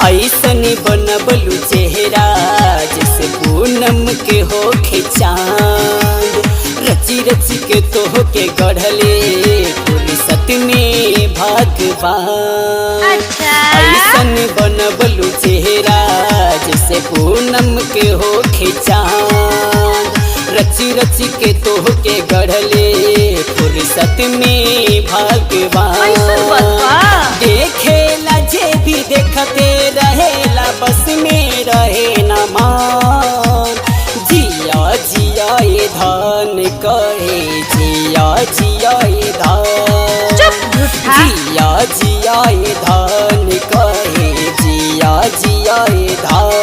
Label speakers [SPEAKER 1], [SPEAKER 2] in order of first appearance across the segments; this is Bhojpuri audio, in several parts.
[SPEAKER 1] ऐसन बनबलू चेहरा जैसे पूनम के होखे चांद, रची रची के तोह के गढ़ले फुर्सत में भगवान। ऐसन बनबलू चेहरा जैसे पूनम के होखे चांद, रची रची के तोह के गढ़ले फुर्सत में भगवान। देखेला जे भी देखते रहेला बस में रहे न मान, जिया जिया ये धान कहे जिया जिया ये धान, जिया जिया ये धान कहे जिया जिया ये धान।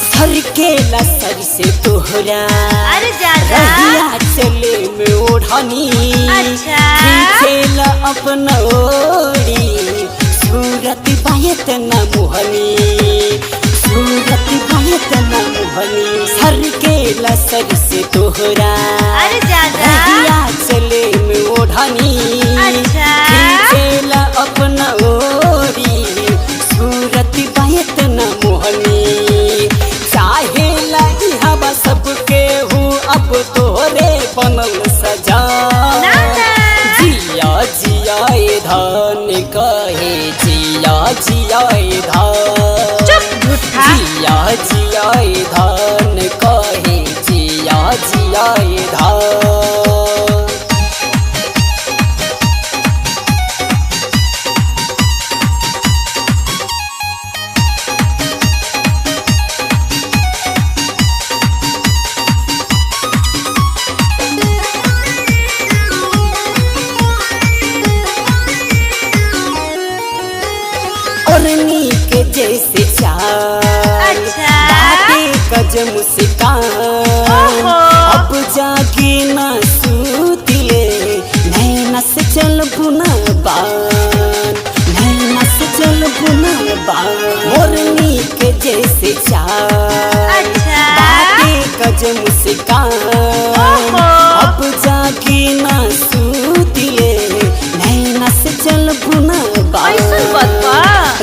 [SPEAKER 1] सर के लसर से तोहरा रहिया चले में ओढ़नी, खींचेला अपना ओरी सूरत बायत न मोहनी, सूरत बायत न मोहनी। सर के लसर से तोहरा रहिया चले में ओढ़नी, खींचेला अपना ओरी सूरत बायत न मोहनी। सबके हूँ अब तोरे बनल सजा, जिया जिया ये धान कहे जिया जिया ये धान, जिया जिया ये धान कहे जिया जिया ये धान। ओढ़नी के जैसे चाल बातें कज मुस्कान, अब जाके ना सूतिले नैना से चल बुना बान, नैना से चल बुना बान। ओढ़नी के जैसे चाल बातें कज मुस्कान, अब जाके ना सूतिले नैना से चल बुना बान।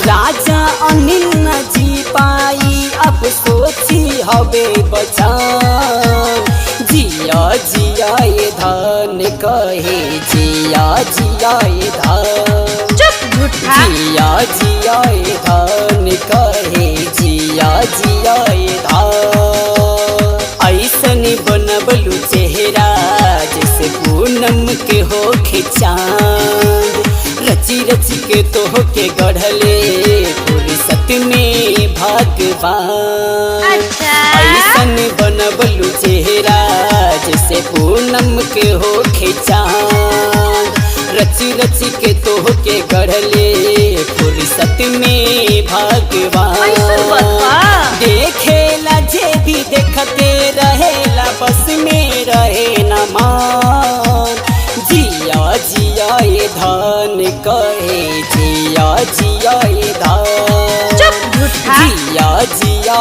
[SPEAKER 1] राजा अनिल न जी पाई अब सोची हवे बचान, जिया जिया ये धान कहे जिया जिया ये धान, जिया जिया ये धान कहे जिया जिया ये धान। ऐसन बनबलू चेहरा जैसे पूनम के होखे चांद, रची रची के तोह के गढ़ले फुर्सत में भगवान। ऐसन बनबलू चेहरा जैसे पूनम के होखे चांद, रची रची के तोह के गढ़ले फुर्सत में भगवान। देखेला जे भी देखते रहेला बस में रहे न मान, जिया जिया ये धान कहे जिया जिया ये धान, जिया जिया